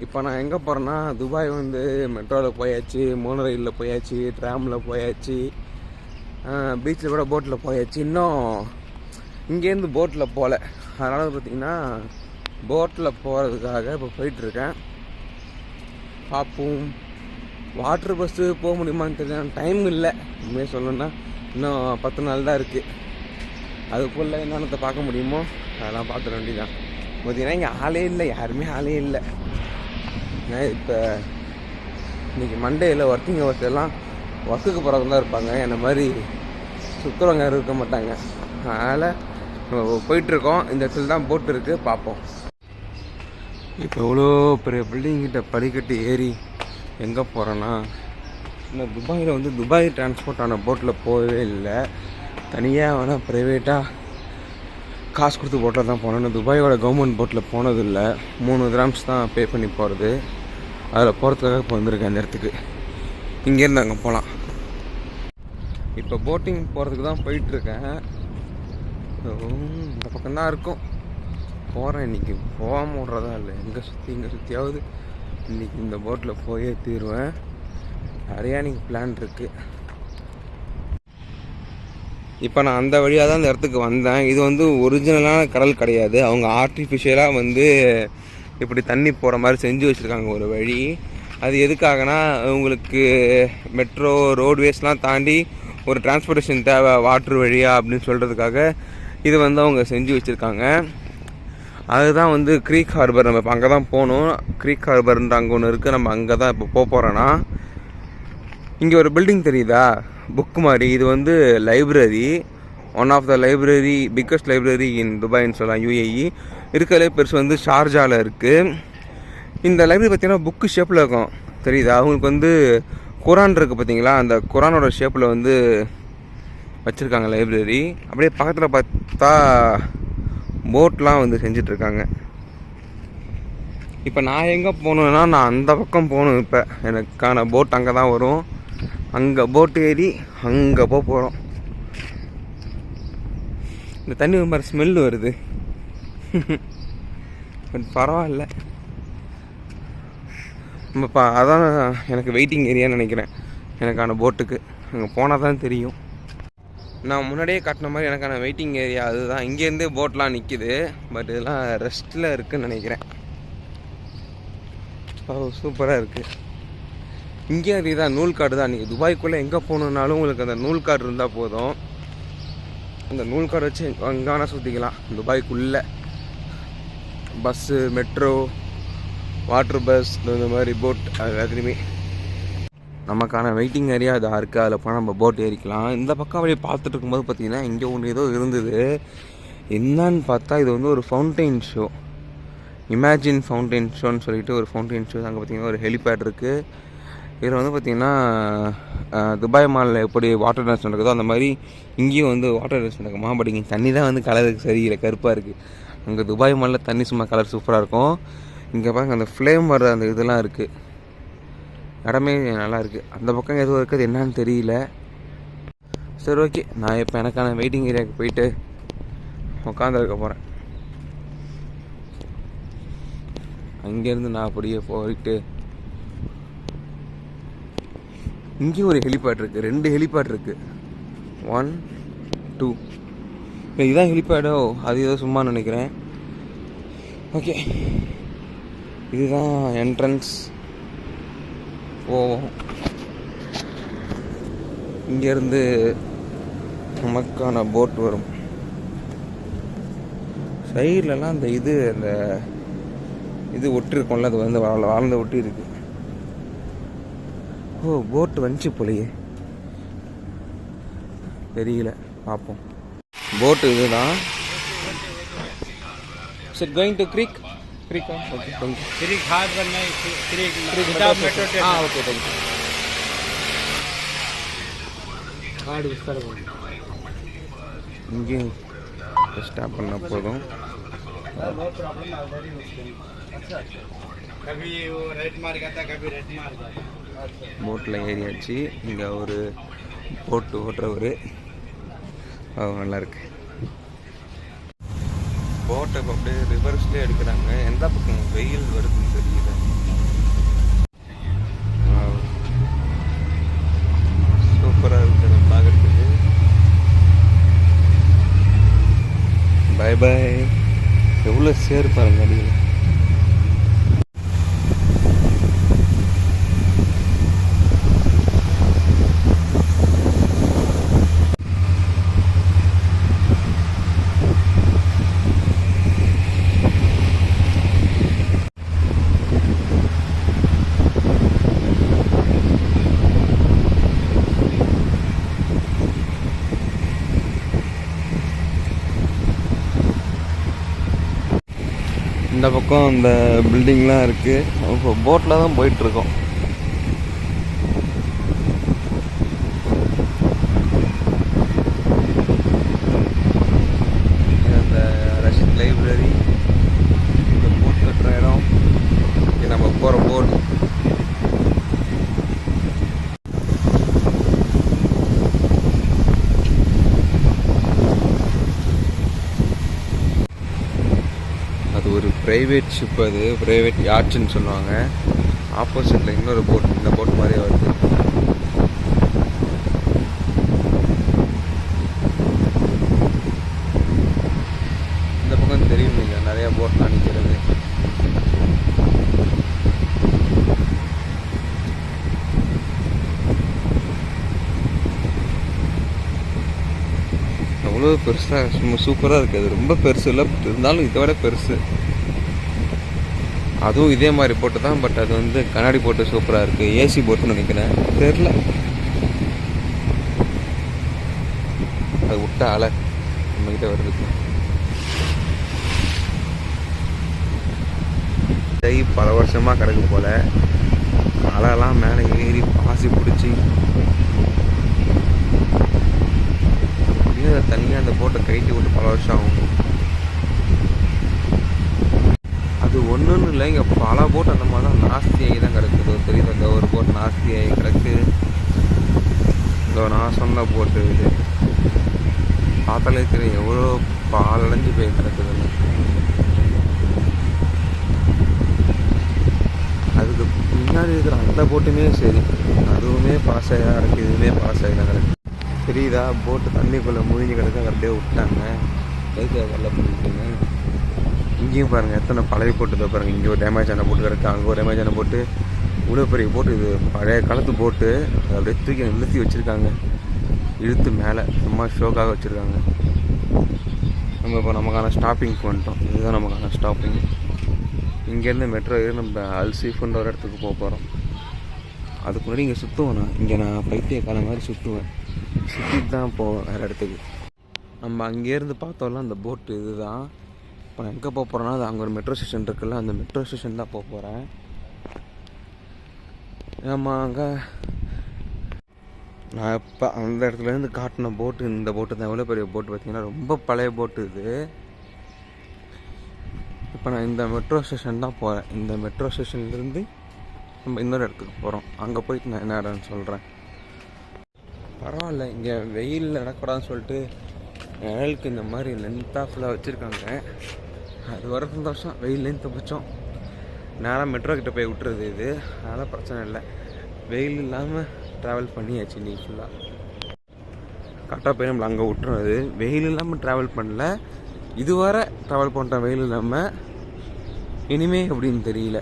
இப்போ நான் எங்கே போகிறேன்னா துபாய் வந்து மெட்ரோவில் போயாச்சு, மோனோ ரயிலில் போயாச்சு, ட்ராமில் போயாச்சு, பீச்சில் கூட போட்டில் போயாச்சு. இன்னும் இங்கேருந்து போட்டில் போகல. அதனால் பார்த்திங்கன்னா போட்டில் போகிறதுக்காக இப்போ போயிட்டுருக்கேன். பார்ப்போம். வாட்டர் பஸ்ஸு போக முடியுமான்னு தெரியல, டைம் இல்லை. உண்மையாக சொல்லணுன்னா இன்னும் 10 நாள் தான் இருக்குது. அதுக்குள்ளே என்னென்னத்தை பார்க்க முடியுமோ அதெல்லாம் பார்த்துட வேண்டியதான். பார்த்தீங்கன்னா இங்கே ஆளே இல்லை, யாருமே ஆளே இல்லை. இப்போ இன்றைக்கி மண்டேயில் ஒர்க்கிங் ஹவர்ஸ் எல்லாம் ஒர்க்குக்கு போகிறவங்க தான் இருப்பாங்க. என்ன மாதிரி சுற்றுறவங்க யாரும் இருக்க மாட்டாங்க. அதனால் போயிட்டுருக்கோம். இந்த இடத்துல தான் போட் இருக்குது, பார்ப்போம். இப்போ எவ்வளோ பெரிய பில்டிங்கிட்ட படிக்கட்டு ஏறி எங்கே போகிறேன்னா, இன்னும் துபாயில் வந்து துபாய் டிரான்ஸ்போர்ட் ஆன போட்டில் போகவே இல்லை. தனியாக வேணால் ப்ரைவேட்டாக காசு கொடுத்து போட்டில் தான் போனேன். துபாயோட கவர்மெண்ட் போட்டில் போனதில்லை. 3 கிராம்ஸ் தான் பே பண்ணி போகிறது. அதில் போகிறதுக்காக இப்போ வந்திருக்கேன் இந்த இடத்துக்கு. இங்கேருந்து அங்கே போகலாம். இப்போ போட்டிங் போகிறதுக்கு தான் போயிட்டுருக்கேன். இந்த பக்கம்தான் இருக்கும் போகிறேன். இன்றைக்கி போகாமல் விட்றதா இல்லை, எங்கே சுற்றியாவது இன்றைக்கி இந்த போட்டில் போயே தீருவேன். நிறையா இன்றைக்கி பிளான் இருக்குது. இப்போ நான் அந்த வழியாக தான் இந்த இடத்துக்கு வந்தேன். இது வந்து ஒரிஜினலான கடல் கிடையாது. அவங்க ஆர்டிஃபிஷியலாக வந்து இப்படி தண்ணி போகிற மாதிரி செஞ்சு வச்சுருக்காங்க ஒரு வழி. அது எதுக்காகனா, உங்களுக்கு மெட்ரோ ரோட்வேஸ்லாம் தாண்டி ஒரு டிரான்ஸ்போர்ட்டேஷன் தேவை வாட்ரு வழியாக அப்படின்னு சொல்கிறதுக்காக இது வந்து அவங்க செஞ்சு வச்சுருக்காங்க. அதுதான் வந்து க்ரீக் ஹார்பர். நம்ம இப்போ அங்கே தான் போகணும். க்ரீக் ஹார்பர்ன்ற அங்கே ஒன்று இருக்குது. நம்ம அங்கே தான் இப்போ போகிறோன்னா, இங்கே ஒரு பில்டிங் தெரியுதா, புக் மாதிரி. இது வந்து library, one of the library, biggest library in துபாய்ன்னு சொல்லலாம். UAE இருக்கிறதுலே பெருசு வந்து ஷார்ஜாவில் இருக்குது. இந்த லைப்ரரி பார்த்திங்கன்னா புக்கு ஷேப்பில் இருக்கும், தெரியுதா? அவங்களுக்கு வந்து குரான் இருக்குது பார்த்தீங்களா, அந்த குரானோட ஷேப்பில் வந்து வச்சுருக்காங்க லைப்ரரி. அப்படியே பக்கத்தில் பார்த்தா போட்லாம் வந்து செஞ்சிட்ருக்காங்க. இப்போ நான் எங்கே போகணுன்னா, நான் அந்த பக்கம் போகணும். இப்போ எனக்கான போட் அங்கே தான் வரும். அங்கே போட்டு ஏறி அங்கே போகிறோம். இந்த தண்ணி ஒரு மாதிரி ஸ்மெல் வருது. பட் பரவாயில்ல. நம்ம அதான் எனக்கு வெயிட்டிங் ஏரியான்னு நினைக்கிறேன் எனக்கான போட்டுக்கு. அங்கே போனால் தான் தெரியும். நான் முன்னாடியே காட்டின மாதிரி எனக்கான வெயிட்டிங் ஏரியா அதுதான். இங்கேருந்தே போட்லாம் நிற்கிது. பட் இதெல்லாம் ரெஸ்ட்டில் இருக்குதுன்னு நினைக்கிறேன். சூப்பராக இருக்குது. இங்கேயும் அதுதான் நூல் கார்டு தான். நீங்கள் துபாய்க்குள்ளே எங்கே போகணுன்னாலும் உங்களுக்கு அந்த நூல் கார்டு இருந்தால் போதும். அந்த நூல் கார்டு வச்சு எங்கே வேணால் சுற்றிக்கலாம் துபாய்க்குள்ளே. பஸ்ஸு, மெட்ரோ, வாட்ரு பஸ், இந்த மாதிரி போட், அது எல்லாத்துலேயுமே நமக்கான வெயிட்டிங் ஏரியா இதாக இருக்குது. அதில் போனால் நம்ம போட் ஏறிக்கலாம். இந்த பக்கம் அப்படியே பார்த்துட்டு இருக்கும்போது பார்த்திங்கன்னா இங்கே ஒன்று ஏதோ இருந்தது. என்னன்னு பார்த்தா இது வந்து ஒரு ஃபவுண்டெயின் ஷோ, இமேஜின் ஃபவுண்டெயின் ஷோன்னு சொல்லிட்டு ஒரு ஃபவுண்டெயின் ஷோ. அங்கே பார்த்திங்கன்னா ஒரு ஹெலிபேட் இருக்குது. இதில் வந்து பார்த்திங்கன்னா துபாய் மாலில் எப்படி வாட்டர் டான்ஸ் நடக்குதோ அந்த மாதிரி இங்கேயும் வந்து வாட்டர் டான்ஸ் நடக்குமா. பட் இங்கே தண்ணி தான் வந்து கலருக்கு சரியில்லை, கருப்பாக இருக்குது. அங்கே துபாய் மாலில் தண்ணி சும்மா கலர் சூப்பராக இருக்கும். இங்கே பாருங்க அந்த ஃப்ளேம் வர அந்த இதெல்லாம் இருக்குது. இடமே நல்லா இருக்குது. அந்த பக்கம் எதுவும் இருக்குது, என்னன்னு தெரியல. சரி, ஓகே. நான் இப்போ எனக்கான வெயிட்டிங் ஏரியாவுக்கு போயிட்டு உட்காந்துருக்க போகிறேன். அங்கேருந்து நான் அப்படியே போயிட்டு இங்கேயும் ஒரு ஹெலிபேட் இருக்குது. 2 ஹெலிபேட் இருக்குது. 1, 2. இதுதான் ஹெலிபேடோ, அது ஏதோ சும்மா நினைக்கிறேன். ஓகே, இதுதான் என்ட்ரன்ஸ். போவோம். இங்கேருந்து நமக்கான போட் வரும். சைட்லலாம் அந்த இது ஒட்டிருக்கோம்ல, அது வந்து வாழ்ந்து ஒட்டி இருக்கு. ஓ, போட்டு வந்துச்சு போலையே, தெரியல, பார்ப்போம். போட்டு இதுதான். சரி, கோயிங் டு க்ரீக். க்ரீக்கா? Okay, thank you. க்ரீக் ஹார்பர் नहीं, creek metro station. Okay, thank you. Card விஸ்தார போகுது. இங்கேயும் ஸ்டாப் பண்ண போதும். नो प्रॉब्लम, ऑलरेडी अच्छा कभी वो रेड मार जाता, कभी रेड मार जाता. போட்டில் ஏறியாச்சு. இங்கே ஒரு போட்டு ஓட்டுறவர், நல்லாயிருக்கு. போட்டை அப்படியே ரிவர்ஸ்லேயே எடுக்கிறாங்க. எந்த பக்கம் வெயில் வருதுன்னு தெரியல. சூப்பராக இருக்குது பார்க்கறதுக்கு. Bye bye. எவ்வளோ சேர் பாருங்க அடியில். இந்த பக்கம் இந்த பில்டிங்லாம் இருக்குது. இப்போ போட்டில் தான் போயிட்டுருக்கோம். இந்த ரஷித் லைப்ரரி, இந்த போட் கட்டுற இடம், இது நம்ம போகிற போட். அது ஒரு ப்ரைவேட் ஷிப், அது ப்ரைவேட் யாட்சுன்னு சொல்லுவாங்க. ஆப்போசிட்டில் இன்னொரு போட், இந்த போட் மாதிரியே வருது. இந்த பக்கம் தெரியும் நீங்கள் நிறையா போட்லாம் நிற்கிறது. அவ்வளோ பெருசாக சூப்பராக இருக்குது. அது ரொம்ப பெருசு இல்லை, பட் இருந்தாலும் இதை விட பெருசு. அதுவும் இதே மாதிரி போட்டு தான், பட் அது வந்து கண்ணாடி போட்டு சூப்பராக இருக்குது. ஏசி போட்டுன்னு நினைக்கிறேன், தெரில. அது விட்ட அலை நம்மக்கிட்ட வருது. பல வருஷமாக கிடக்கு போல். அலைலாம் மேலே ஏறி பாசி பிடிச்சி தனியாக அந்த போட்டை கைட்டி விட்டு பல வருஷம் ஆகும். அது ஒன்றுன்னு இல்லை, இங்கே பல போட் அந்த மாதிரி தான் நாஸ்தியாகி தான் கிடக்குது. தெரியுது, அந்த ஒரு போட் நாஸ்தியாகி கிடக்கு. இதோ நான் சொன்ன போட்டு இது பார்த்தாலே தெரியும் எவ்வளோ பாலடைஞ்சு போய் கிடக்குதுன்னு. அதுக்கு முன்னாடி இருக்கிற அந்த போட்டுமே சரி, அதுவுமே பாஸ் ஆகி தான் கிடக்கு, இதுவுமே பாஸ் ஆகி தான் கிடக்கு. தெரியுதா, போட்டு தண்ணிக்குள்ளே முழிஞ்சு கிடக்க அப்படியே விட்டாங்க. எதுக்கு வெள்ளை பண்ணிட்டுங்க. இங்கேயும் பாருங்கள் எத்தனை பழைய போட்டு தான் பாருங்கள். இங்கே ஒரு டேமேஜ் ஆன போட்டு கிடக்கு, அங்கே ஒரு டேமேஜ் ஆன போட்டு. இவ்வளோ பெரிய போட்டு, இது பழைய காலத்து போட்டு. அப்படியே தூக்கி நிறுத்தி வச்சுருக்காங்க, இழுத்து மேலே சும்மா ஷோக்காக வச்சுருக்காங்க. நம்ம இப்போ நமக்கான ஸ்டாப்பிங்க்கு வந்துட்டோம். இதுதான் நமக்கான ஸ்டாப்பிங். இங்கேருந்து மெட்ரோ ஏறி நம்ம அல்சீஃப்ன்ற ஒரு இடத்துக்கு போக போகிறோம். அதுக்கு முன்னாடி இங்கே சுற்றுவேன். இங்கே நான் பைத்தியக்கார மாதிரி சுற்றுவேன். சுற்றிட்டு தான் போவேன் வேறு இடத்துக்கு. நம்ம அங்கேருந்து பார்த்தோம்ல அந்த போட்டு இதுதான். இப்போ நான் எங்கே போக போகிறேன்னா, அது அங்கே ஒரு மெட்ரோ ஸ்டேஷன் இருக்குல்ல, அந்த மெட்ரோ ஸ்டேஷன் தான் போக போகிறேன். ஆமாம், அங்கே நான் இப்போ அந்த இடத்துலேருந்து காட்டின போட்டு இந்த போட்டு தான். எவ்வளோ பெரிய போட்டு பார்த்தீங்கன்னா, ரொம்ப பழைய போட்டு இது. இப்போ நான் இந்த மெட்ரோ ஸ்டேஷன் தான் போகிறேன். இந்த மெட்ரோ ஸ்டேஷன்லேருந்து நம்ம இன்னொரு இடத்துக்கு போகிறோம். அங்கே போயிட்டு நான் என்ன இடம்னு சொல்கிறேன். பரவாயில்ல, இங்கே வெயிலில் நடக்கூடாதுன்னு சொல்லிட்டு நிழலுக்கு இந்த மாதிரி லென்த்தாக ஃபுல்லாக வச்சுருக்காங்க. அது வர சந்தோஷம். வெயில்லேருந்து தப்பிச்சோம். நேராக மெட்ரோ கிட்டே போய் விட்டுறது இது. அதனால் பிரச்சனை இல்லை. வெயில் இல்லாமல் ட்ராவல் பண்ணியாச்சு நீ ஃபுல்லாக. கரெக்டாக போய் நம்மளை அங்கே விட்டுறது. வெயில் இல்லாமல் ட்ராவல் பண்ணல, இதுவரை ட்ராவல் பண்ணுற வெயில் இல்லாமல். இனிமே அப்படின்னு தெரியல.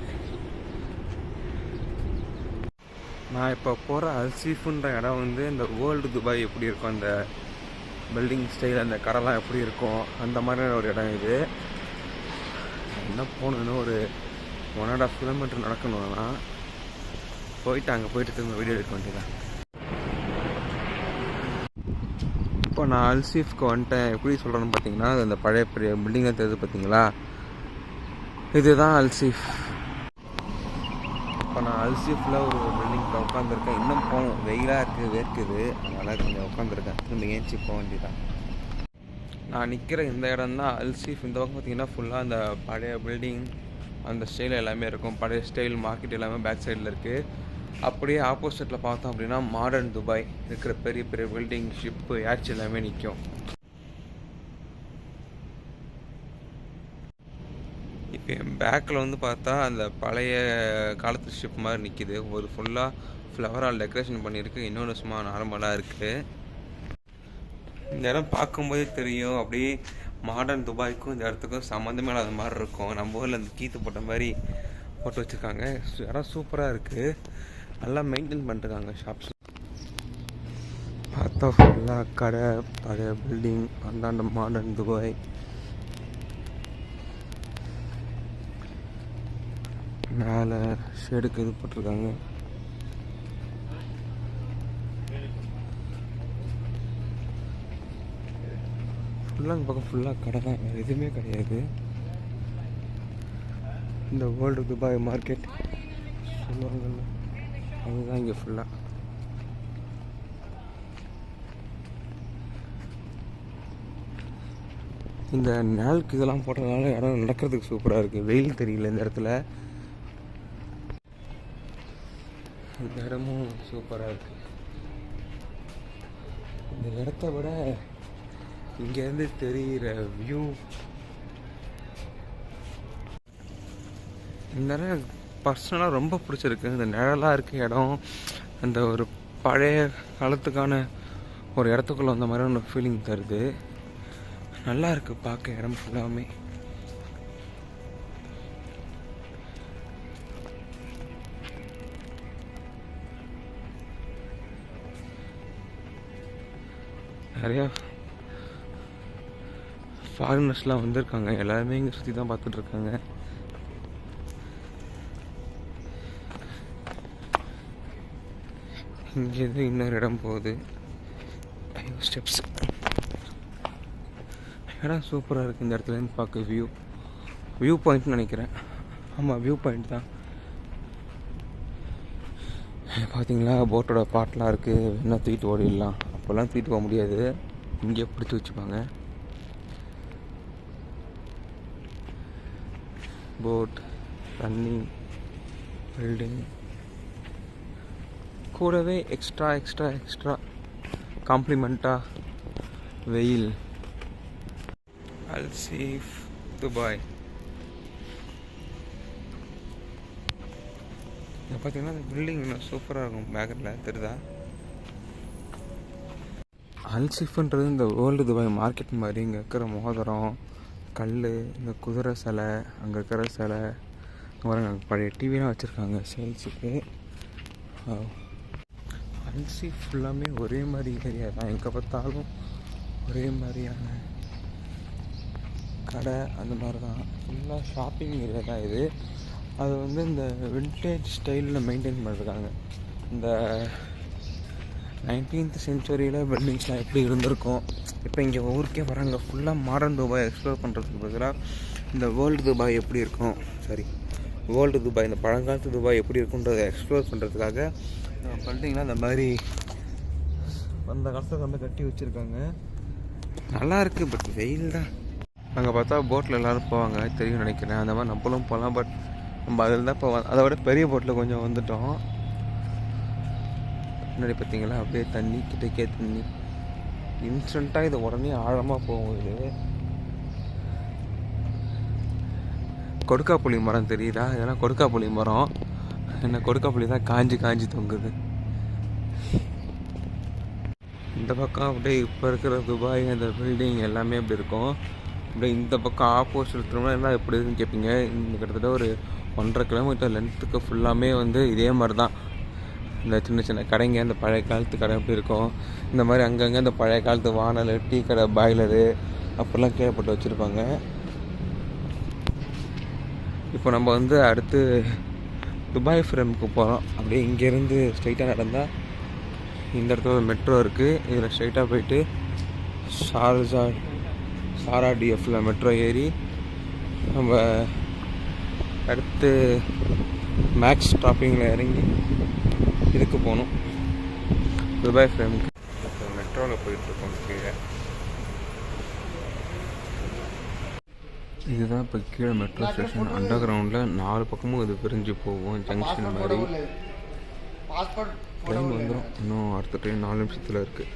நான் இப்போ போகிற அல்சீஃப்ன்ற இடம் வந்து இந்த வேர்ல்டு துபாய் எப்படி இருக்கும், அந்த பில்டிங் ஸ்டைல், அந்த கடைலாம் எப்படி இருக்கும், அந்த மாதிரியான ஒரு இடம் இது. என்ன போகணுன்னு ஒரு 1.5 கிலோமீட்டர் நடக்கணும்னா போயிட்டு அங்கே போயிட்டு திரும்ப வீடியோ எடுக்க வேண்டியதான். இப்போ நான் அல்சீஃப்க்கு வந்துட்டேன். எப்படி சொல்கிறேன்னு பார்த்தீங்கன்னா, அந்த பழைய பெரிய பில்டிங்காக தெரியுது பார்த்தீங்களா, இதுதான் அல்சீஃப். இப்போ நான் அல்சீஃபில் ஒரு பில்டிங்கில் உட்காந்துருக்கேன். இன்னும் போகணும், வெயிலாக இருக்குது, வேர்க்குது, அதனால் கொஞ்சம் உட்காந்துருக்கேன். திரும்ப ஏஞ்சி போக வேண்டியதான். நான் நிற்கிற இந்த இடம் தான் அல்சீஃப். இந்த பக்கம் பார்த்தீங்கன்னா ஃபுல்லாக அந்த பழைய பில்டிங், அந்த ஸ்டைல் எல்லாமே இருக்கும். பழைய ஸ்டைல் மார்க்கெட் எல்லாமே பேக் சைடில் இருக்குது. அப்படியே ஆப்போசிட்டில் பார்த்தோம் அப்படின்னா மாடர்ன் துபாய் இருக்கிற பெரிய பெரிய பில்டிங், ஷிப்பு, யாட்ச் எல்லாமே நிற்கும். இப்போ என் பேக்கில் வந்து பார்த்தா அந்த பழைய காலத்து ஷிப் மாதிரி நிற்கிது. ஒரு ஃபுல்லாக ஃப்ளவரால் டெக்கரேஷன் பண்ணியிருக்கு, இன்னொன்று சும்மா நார்மலாக இருக்குது. இந்த இடம் பார்க்கும்போதே தெரியும், அப்படியே மாடர்ன் துபாய்க்கும் இந்த இடத்துக்கும் சம்மந்தமே இல்லாத மாதிரி இருக்கும். நம்ம ஊரில் அந்த கீத்து போட்ட மாதிரி போட்டு வச்சுருக்காங்க. இடம் சூப்பராக இருக்குது, நல்லா மெயின்டைன் பண்ணிருக்காங்க ஷாப்ஸ். பார்த்தா ஃபுல்லாக கடை, பழைய பில்டிங், அந்தாண்ட மாடர்ன் துபாய். மேலே ஷேடுக்கு இது போட்டிருக்காங்க. ஃபுல்லாக இந்த பக்கம் ஃபுல்லாக கடை தான், வேறு எதுவுமே கிடையாது. இந்த வேர்ல்டு துபாய் மார்க்கெட் சொல்லுவாங்கல்ல, அதுதான் இங்கே ஃபுல்லாக. இந்த நிழலுக்கு இதெல்லாம் போட்டதுனால இடம் நடக்கிறதுக்கு சூப்பராக இருக்குது. வெயில் தெரியல இந்த இடத்துல. இந்த இடமும் சூப்பராக இருக்குது. இந்த இடத்த விட இங்கேருந்து தெரிகிற வியூ, இந்த இடம் பர்சனலாக ரொம்ப பிடிச்சிருக்கு. இந்த நிழலாக இருக்க இடம், அந்த ஒரு பழைய காலத்துக்கான ஒரு இடத்துக்குள்ளே வந்த மாதிரி ஒரு ஃபீலிங் தருது. நல்லா இருக்குது பார்க்க இடம் ஃபுல்லாமே. நிறையா ஃபாரினர்ஸ்லாம் வந்திருக்காங்க, எல்லாருமே இங்கே சுற்றி தான் பார்த்துட்ருக்காங்க. இங்கேருந்து இன்னொரு இடம் போகுது, ஸ்டெப்ஸ். இடம் சூப்பராக இருக்குது. இந்த இடத்துலேருந்து பார்க்க வியூ பாயிண்ட்னு நினைக்கிறேன். ஆமாம், வியூ பாயிண்ட் தான். பார்த்தீங்களா, போட்டோட பாட்டெலாம் இருக்குது. என்ன தூக்கிட்டு ஓடிடலாம், அப்போல்லாம் தூக்கிட்டு போக முடியாது, இங்கே பிடிச்சி வச்சுப்பாங்க. போட், தண்ணி, பில்டிங், கூடவே எக்ஸ்ட்ரா காம்ப்ளிமெண்ட்டாக வெயில். அல்சீஃப் துபாய். இங்கே பார்த்தீங்கன்னா இந்த பில்டிங் இன்னும் சூப்பராக இருக்கும். பேக்கில் தெரியுதா? அல்சீஃப்ன்றது இந்த வேர்ல்டு துபாய் மார்க்கெட் மாதிரி. இங்கே இருக்கிற மோதிரம், கல், இந்த குதிரை சிலை, அங்கே இருக்கிற சிலை, அங்கே பழைய டிவிலாம் வச்சுருக்காங்க சேல்ஸுக்கு. அல்சீஃப் ஃபுல்லாமே ஒரே மாதிரி ஏரியா தான், எங்கே பார்த்தாலும் ஒரே மாதிரியான கடை அந்த மாதிரி தான். ஃபுல்லாக ஷாப்பிங் ஏரியா தான் இது. அது வந்து இந்த விண்டேஜ் ஸ்டைலில் மெயின்டைன் பண்ணிருக்காங்க. இந்த 19th சென்ச்சுரியில் பில்டிங்ஸ்லாம் எப்படி இருந்திருக்கும், இப்போ இங்கே ஊருக்கே வராங்க. ஃபுல்லாக மாடர்ன் துபாய் எக்ஸ்ப்ளோர் பண்ணுறதுக்கு பதிலாக இந்த வேர்ல்டு துபாய் எப்படி இருக்கும், வேர்ல்டு துபாய், இந்த பழங்காலத்து துபாய் எப்படி இருக்குன்றதை எக்ஸ்ப்ளோர் பண்ணுறதுக்காக பில்டிங்லாம் இந்த மாதிரி அந்த காலத்தில் வந்து கட்டி வச்சுருக்காங்க. நல்லா இருக்குது, பட் வெயில் தான். அங்கே பார்த்தா போட்டில் எல்லோரும் போவாங்க, தெரியும் நினைக்கிறேன். அந்த மாதிரி நம்மளும் போகலாம், பட் நம்ம அதில் தான் போவோம். அதை விட பெரிய போட்டில் கொஞ்சம் வந்துட்டோம். முன்னாடி பார்த்தீங்களா, அப்படியே தண்ணி கிட்டக்கே தண்ணி, இன்ஸ்டண்ட்டாக இது உடனே ஆழமாக போகும். இது கொடுக்காப்புளி மரம் தெரியுதா? இதெல்லாம் கொடுக்காப்புளி மரம். என்ன கொடுக்காப்புளி தான் காஞ்சி தொங்குது. இந்த பக்கம் அப்படியே இப்போ இருக்கிற துபாய் அந்த பில்டிங் எல்லாமே அப்படி இருக்கும். அப்படியே இந்த பக்கம் ஆப்போசிட் திரும்ப என்ன எப்படி இருக்குன்னு கேட்பீங்க. இந்த கிட்டத்தட்ட ஒரு 1.5 கிலோமீட்டர் லென்த்துக்கு ஃபுல்லாமே வந்து இதே மாதிரி தான். இந்த சின்ன கடைங்க, அந்த பழைய காலத்து கடை எப்படி இருக்கும், இந்த மாதிரி அங்கங்கே இந்த பழைய காலத்து வானல், டீ கடை, பாய்லரு அப்படிலாம் கீழப்பட்டு வச்சுருப்பாங்க. இப்போ நம்ம வந்து அடுத்து துபாய் ஃப்ரேமுக்கு போகிறோம். அப்படியே இங்கேருந்து ஸ்ட்ரைட்டாக நடந்தால் இந்த இடத்துல ஒரு மெட்ரோ இருக்குது. இதில் ஸ்ட்ரைட்டாக போயிட்டு சாரா டிஎஃப்பில் மெட்ரோ ஏறி நம்ம அடுத்து மேக்ஸ் ஸ்டாப்பிங்கில் இறங்கி இதுக்கு போகணும், துபாய் ஃப்ரேமுக்கு. இப்போ மெட்ரோவில் போயிட்டுருக்கோம் கீழே. இதுதான் இப்போ கீழே மெட்ரோ ஸ்டேஷன். அண்டர் கிரவுண்டில் 4 பக்கமும் இது பிரிஞ்சு போகும், ஜங்ஷன் மாதிரி. ட்ரெயின் வந்துடும், இன்னும் அடுத்த ட்ரெயின் 4 நிமிஷத்தில் இருக்குது.